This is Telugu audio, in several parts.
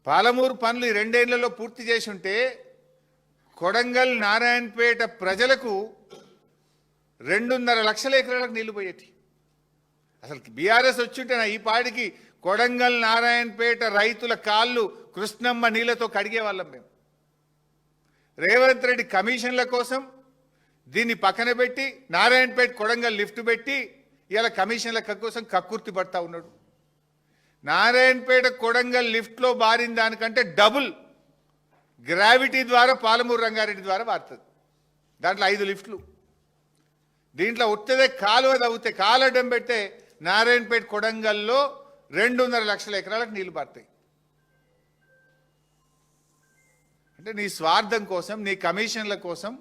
పాలమూరు పనులు ఈ 2 ఏళ్లలో పూర్తి చేసి ఉంటే కొడంగల్ నారాయణపేట ప్రజలకు 2.5 లక్షల ఎకరాలకు నీళ్లు పోయేటి. అసలు బీఆర్ఎస్ వచ్చుంటే ఈ పాడికి కొడంగల్ నారాయణపేట రైతుల కాళ్ళు కృష్ణమ్మ నీళ్లతో కడిగే వాళ్ళం మేము. రేవంత్ రెడ్డి కమిషన్ల కోసం దీన్ని పక్కన పెట్టి నారాయణపేట కొడంగల్ లిఫ్ట్ పెట్టి ఇలా కమిషన్ల కోసం కక్కుర్తి పడతా ఉన్నాడు. నారాయణపేట కొడంగల్ లిఫ్ట్లో బారిన దానికంటే డబుల్ గ్రావిటీ ద్వారా పాలమూరు రంగారెడ్డి ద్వారా బారుతుంది. దాంట్లో 5 లిఫ్ట్లు. దీంట్లో ఉత్తదే కాలువ తవ్వుతే కాలడ్డం పెడితే నారాయణపేట కొడంగల్లో 2.5 లక్షల ఎకరాలకు నీళ్లు పారుతాయి. అంటే నీ స్వార్థం కోసం నీ కమిషన్ల కోసం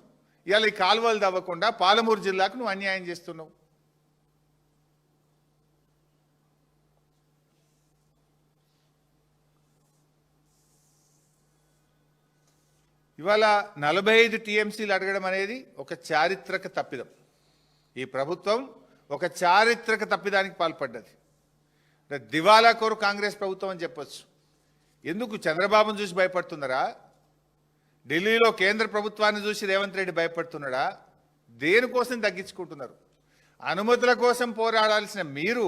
ఇవాళ ఈ కాలువలు తవ్వకుండా పాలమూరు జిల్లాకు నువ్వు అన్యాయం చేస్తున్నావు. ఇవాళ 45 టీఎంసీలు అడగడం అనేది ఒక చారిత్రక తప్పిదం. ఈ ప్రభుత్వం ఒక చారిత్రక తప్పిదానికి పాల్పడ్డది. దివాలా కోరు కాంగ్రెస్ ప్రభుత్వం అని చెప్పొచ్చు. ఎందుకు చంద్రబాబును చూసి భయపడుతున్నారా? ఢిల్లీలో కేంద్ర ప్రభుత్వాన్ని చూసి రేవంత్ రెడ్డి భయపడుతున్నాడా? దేనికోసం తగ్గించుకుంటున్నారు? అనుమతుల కోసం పోరాడాల్సిన మీరు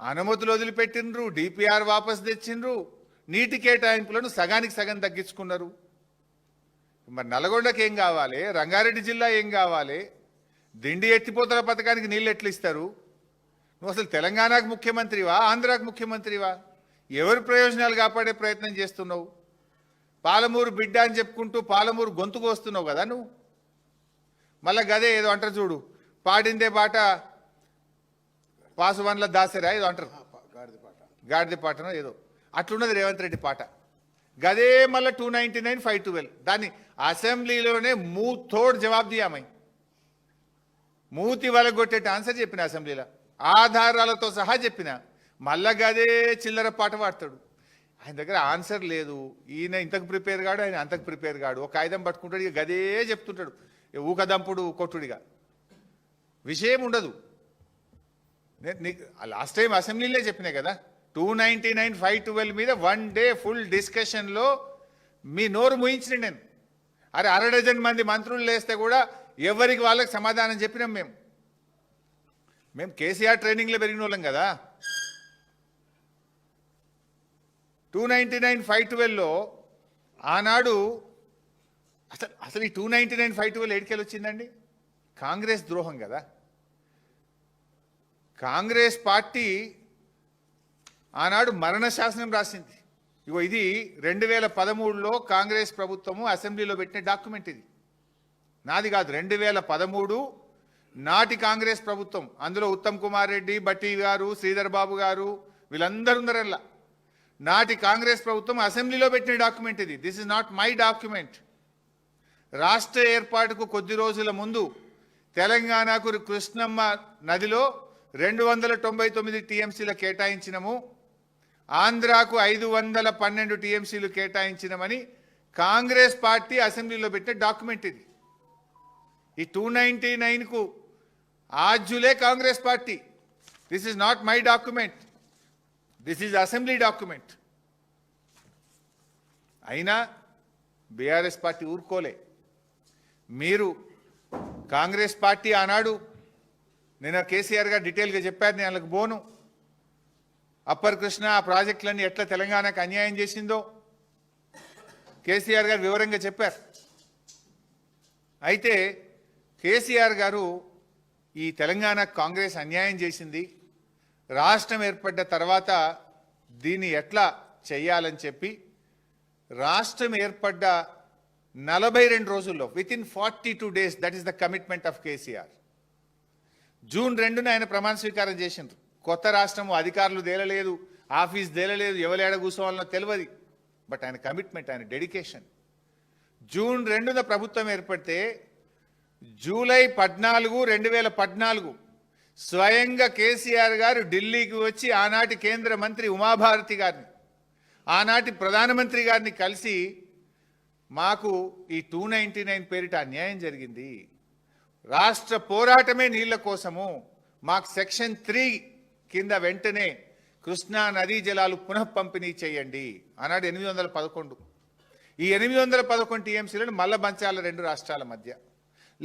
అనుమతులు వదిలిపెట్టినరు, డిపిఆర్ వాపసు తెచ్చిండ్రు, నీటి కేటాయింపులను సగానికి సగం తగ్గించుకున్నారు. మరి నల్గొండకి ఏం కావాలి? రంగారెడ్డి జిల్లా ఏం కావాలి? దిండి ఎత్తిపోతల పథకానికి నీళ్ళు ఎట్లు ఇస్తారు? నువ్వు అసలు తెలంగాణకు ముఖ్యమంత్రివా, ఆంధ్రాకు ముఖ్యమంత్రివా? ఎవరి ప్రయోజనాలు కాపాడే ప్రయత్నం చేస్తున్నావు? పాలమూరు బిడ్డ అని చెప్పుకుంటూ పాలమూరు గొంతుకు వస్తున్నావు కదా నువ్వు. మళ్ళా గదే ఏదో అంటారు చూడు, పాడిందే పాట పాసువన్ల దాసరా ఏదో అంటారు, గాడిద పాటనో ఏదో అట్లున్నది రేవంత్ రెడ్డి పాట. గదే మళ్ళీ 299 512 దాన్ని అసెంబ్లీలోనే మూతోడు జవాబు దియామై మూతి వలగొట్టేట ఆన్సర్ చెప్పిన అసెంబ్లీలో ఆధారాలతో సహా చెప్పిన. మళ్ళా గదే చిల్లర పాట పాడతాడు. ఆయన దగ్గర ఆన్సర్ లేదు. ఈయన ఇంతకు ప్రిపేర్ కాడు, ఆయన అంతకు ప్రిపేర్ కాడు. ఒక ఆయుధం పట్టుకుంటాడు, ఇక గదే చెప్తుంటాడు, ఊకదంపుడు కొట్టుడిగా. విషయం ఉండదు. లాస్ట్ టైం అసెంబ్లీలో చెప్పినా కదా, 299 512 మీద 1 డే ఫుల్ డిస్కషన్లో మీ నోరు ముయించిన నేను. అరే 1/2 డజన్ మంది మంత్రులు లేస్తే కూడా ఎవరికి వాళ్ళకి సమాధానం చెప్పినాం. మేము కేసీఆర్ ట్రైనింగ్లో పెరిగిన వాళ్ళం కదా. 299 512లో ఆనాడు అసలు ఈ 299 512 ఎడికెళ్ళి వచ్చిందండి? కాంగ్రెస్ ద్రోహం కదా. కాంగ్రెస్ పార్టీ ఆనాడు మరణ శాసనం రాసింది. ఇగో ఇది 2013లో కాంగ్రెస్ ప్రభుత్వము అసెంబ్లీలో పెట్టిన డాక్యుమెంట్. ఇది నాది కాదు, 2013 నాటి కాంగ్రెస్ ప్రభుత్వం. అందులో ఉత్తమ్ కుమార్ రెడ్డి, బట్టి గారు, శ్రీధర్ బాబు గారు వీళ్ళందరూ ఉన్నారల్లా. నాటి కాంగ్రెస్ ప్రభుత్వం అసెంబ్లీలో పెట్టిన డాక్యుమెంట్ ఇది. This is not my document. రాష్ట్ర ఏర్పాటుకు కొద్ది రోజుల ముందు తెలంగాణకు కృష్ణమ్మ నదిలో 299 టీఎంసీల కేటాయించినము, ఆంధ్రాకు 512 టీఎంసీలు కేటాయించినమని కాంగ్రెస్ పార్టీ అసెంబ్లీలో పెట్టిన డాక్యుమెంట్ ఇది. ఈ 299కు ఆజ్యులే Congress party. This is not my document, this is assembly document. అయినా బీఆర్ఎస్ పార్టీ ఊరుకోలే. మీరు కాంగ్రెస్ పార్టీ ఆనాడు, నేను కేసీఆర్ గారు డీటెయిల్గా చెప్పారు, నేను వాళ్ళకి పోను. అప్పర్ కృష్ణ ఆ ప్రాజెక్టులన్నీ ఎట్లా తెలంగాణకు అన్యాయం చేసిందో కేసీఆర్ గారు వివరంగా చెప్పారు. అయితే కేసీఆర్ గారు ఈ తెలంగాణ కాంగ్రెస్ అన్యాయం చేసింది, రాష్ట్రం ఏర్పడ్డ తర్వాత దీన్ని ఎట్లా చేయాలని చెప్పి రాష్ట్రం ఏర్పడ్డ 42 రోజుల్లో within 42 days, that is the commitment of KCR. June 2న ఆయన ప్రమాణ స్వీకారం చేసిండ్రు. కొత్త రాష్ట్రము అధికారులు తేలలేదు, ఆఫీస్ తేలలేదు, ఎవరు కూర్చోవాలనో తెలియదు. బట్ ఆయన కమిట్మెంట్, ఆయన డెడికేషన్. జూన్ 2న ప్రభుత్వం ఏర్పడితే జూలై 14 2014 స్వయంగా కేసీఆర్ గారు ఢిల్లీకి వచ్చి ఆనాటి కేంద్ర మంత్రి ఉమాభారతి గారిని, ఆనాటి ప్రధానమంత్రి గారిని కలిసి మాకు ఈ 299 పేరిట అన్యాయం జరిగింది, రాష్ట్ర పోరాటమే నీళ్ల కోసము, మాకు సెక్షన్ 3 కింద వెంటనే కృష్ణా నదీ జలాలు పునః పంపిణీ చేయండి అన్నాడు 811. ఈ 811 టీఎంసీలను మళ్ళా పంచాల రెండు రాష్ట్రాల మధ్య.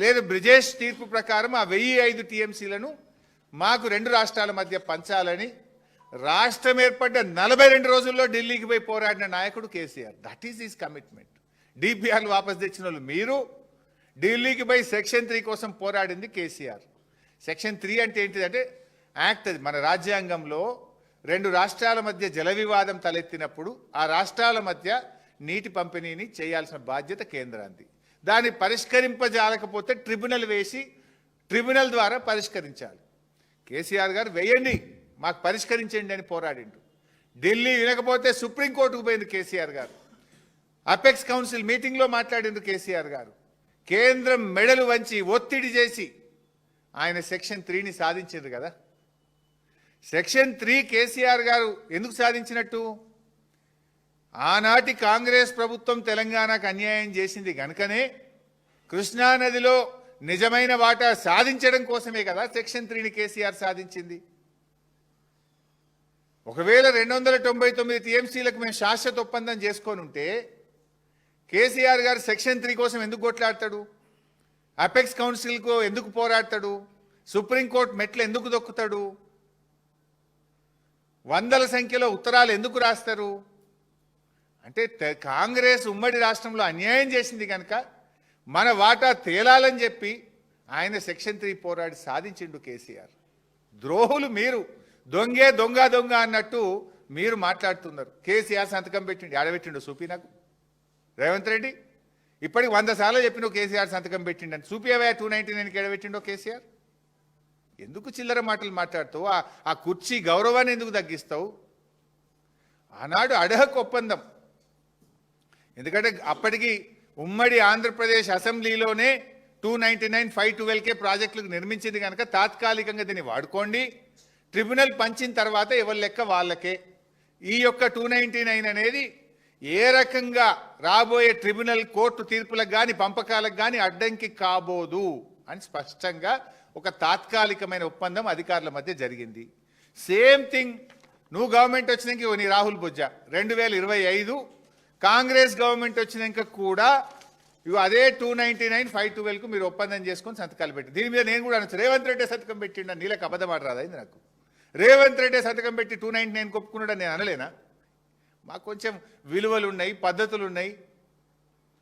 లేదు బ్రిజేష్ తీర్పు ప్రకారం ఆ 1005 టీఎంసీలను మాకు రెండు రాష్ట్రాల మధ్య పంచాలని రాష్ట్రం ఏర్పడ్డ 42 రోజుల్లో ఢిల్లీకి పోయి పోరాడిన నాయకుడు KCR. That is his commitment. డిపిఆర్లు వాపస్ తెచ్చిన వాళ్ళు మీరు, ఢిల్లీకి పోయి సెక్షన్ 3 కోసం పోరాడింది కేసీఆర్. సెక్షన్ 3 అంటే ఏంటిదంటే యాక్ట్, అది మన రాజ్యాంగంలో రెండు రాష్ట్రాల మధ్య జల వివాదం తలెత్తినప్పుడు ఆ రాష్ట్రాల మధ్య నీటి పంపిణీని చేయాల్సిన బాధ్యత కేంద్రానికి. దాన్ని పరిష్కరింపజాలకపోతే ట్రిబ్యునల్ వేసి ట్రిబ్యునల్ ద్వారా పరిష్కరించాలి. కేసీఆర్ గారు వేయండి మాకు పరిష్కరించండి అని పోరాడిండు. ఢిల్లీ వినకపోతే సుప్రీంకోర్టుకు పోయింది కేసీఆర్ గారు. అపెక్స్ కౌన్సిల్ మీటింగ్లో మాట్లాడిండు కేసీఆర్ గారు. కేంద్రం మెడలు వంచి ఒత్తిడి చేసి ఆయన సెక్షన్ 3ని సాధించారు కదా. సెక్షన్ 3 కేసీఆర్ గారు ఎందుకు సాధించినట్టు? ఆనాటి కాంగ్రెస్ ప్రభుత్వం తెలంగాణకు అన్యాయం చేసింది గనుకనే కృష్ణానదిలో నిజమైన వాటా సాధించడం కోసమే కదా సెక్షన్ 3ని కేసీఆర్ సాధించింది. ఒకవేళ 299 టీఎంసీలకు మేము శాశ్వత ఒప్పందం చేసుకొని ఉంటే కేసీఆర్ గారు సెక్షన్ 3 కోసం ఎందుకు కొట్లాడతాడు? అపెక్స్ కౌన్సిల్కు ఎందుకు పోరాడతాడు? సుప్రీంకోర్టు మెట్లు ఎందుకు దొక్కుతాడు? వందల సంఖ్యలో ఉత్తరాలు ఎందుకు రాస్తారు? అంటే కాంగ్రెస్ ఉమ్మడి రాష్ట్రంలో అన్యాయం చేసింది కనుక మన వాటా తేలాలని చెప్పి ఆయన సెక్షన్ 3 పోరాడి సాధించిండు కేసీఆర్. ద్రోహులు మీరు, దొంగే దొంగ దొంగ అన్నట్టు మీరు మాట్లాడుతున్నారు. కేసీఆర్ సంతకం పెట్టిండు, ఆడబెట్టిండు చూపి నాకు. రేవంత్ రెడ్డి ఇప్పటికి 100 సార్లు చెప్పిన కేసీఆర్ సంతకం పెట్టిండని. చూపియవే 299కి ఎడబెట్టిండో కేసీఆర్. ఎందుకు చిల్లర మాటలు మాట్లాడుతావు? ఆ కుర్చీ గౌరవాన్ని ఎందుకు తగ్గిస్తావు? ఆనాడు అడహక్ ఒప్పందం, ఎందుకంటే అప్పటికి ఉమ్మడి ఆంధ్రప్రదేశ్ అసెంబ్లీలోనే 299, 512కే ప్రాజెక్టులకు నిర్మించింది కనుక తాత్కాలికంగా దీన్ని వాడుకోండి, ట్రిబ్యునల్ పంచిన తర్వాత ఎవరి లెక్క వాళ్ళకే. ఈ యొక్క 299 అనేది ఏ రకంగా రాబోయే ట్రిబ్యునల్ కోర్టు తీర్పులకు కానీ పంపకాలకు కానీ అడ్డంకి కాబోదు అని స్పష్టంగా ఒక తాత్కాలికమైన ఒప్పందం అధికారుల మధ్య జరిగింది. సేమ్ థింగ్ నువ్వు గవర్నమెంట్ వచ్చినాక నీ రాహుల్ బొజ్జా 2025 కాంగ్రెస్ గవర్నమెంట్ వచ్చినాక కూడా ఇవి అదే 299, 512కు మీరు ఒప్పందం చేసుకొని సంతకాలు పెట్టి, దీని మీద నేను కూడా అనొచ్చు రేవంత్ రెడ్డి సంతకం పెట్టిండ నీళ్ళకి అబద్ధం ఆడరాదైంది నాకు. రేవంత్ రెడ్డి సంతకం పెట్టి 299 ఒప్పుకున్నాడని నేను అనలేనా? మాకు కొంచెం విలువలు ఉన్నాయి, పద్ధతులు ఉన్నాయి.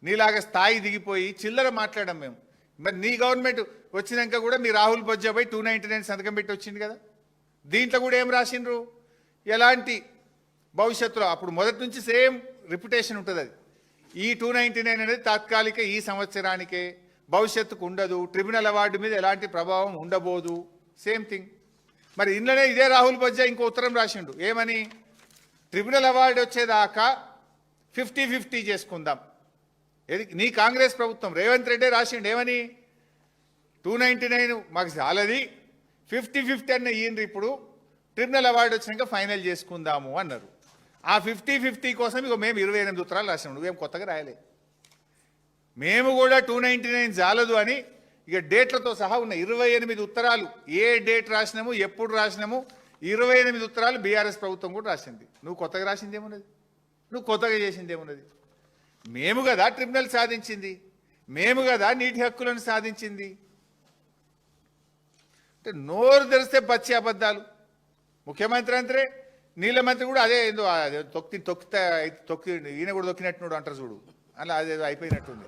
నీలాగా స్థాయి దిగిపోయి చిల్లర మాట్లాడడం మేము. మరి నీ గవర్నమెంట్ వచ్చినాక కూడా మీ రాహుల్ బొజ్జాపై 299 సంతకం పెట్టి వచ్చింది కదా. దీంట్లో కూడా ఏం రాసిండ్రు? ఎలాంటి భవిష్యత్తులో అప్పుడు మొదటి నుంచి సేమ్ రిప్యుటేషన్ ఉంటుంది. అది ఈ 299 అనేది తాత్కాలిక, ఈ సంవత్సరానికే, భవిష్యత్తుకు ఉండదు, ట్రిబ్యునల్ అవార్డు మీద ఎలాంటి ప్రభావం ఉండబోదు. Same thing. మరి ఇంట్లోనే ఇదే రాహుల్ బొజ్జా ఇంకో ఉత్తరం రాసిండు ఏమని? ట్రిబ్యునల్ అవార్డు వచ్చేదాకా 50-50 చేసుకుందాం. ఏది నీ కాంగ్రెస్ ప్రభుత్వం రేవంత్ రెడ్డి రాసిండు ఏమని? 299 మాకు చాలది, 50-50 అన్న ఈయనరు, ఇప్పుడు ట్రిబ్యునల్ అవార్డు వచ్చినాక ఫైనల్ చేసుకుందాము అన్నారు. ఆ 50-50 కోసం ఇక మేము 28 ఉత్తరాలు రాసినాం. నువ్వేం కొత్తగా రాయలే. మేము కూడా 299 చాలదు అని ఇక డేట్లతో సహా ఉన్న 28 ఉత్తరాలు, ఏ డేట్ రాసినాము, ఎప్పుడు రాసినాము, 28 ఉత్తరాలు బీఆర్ఎస్ ప్రభుత్వం కూడా రాసింది. నువ్వు కొత్తగా రాసింది ఏమున్నది? నువ్వు కొత్తగా చేసింది ఏమున్నది? మేము కదా ట్రిబ్యునల్ సాధించింది, మేము కదా నీటి హక్కులను సాధించింది. అంటే నోరు తెరిస్తే పచ్చి అబద్ధాలు. ముఖ్యమంత్రి అంతే, నీళ్ళ మంత్రి కూడా అదే ఏందో తొక్కి ఈయన కూడా తొక్కినట్టున్నాడు అంటారు చూడు, అలా అదేదో అయిపోయినట్టుంది.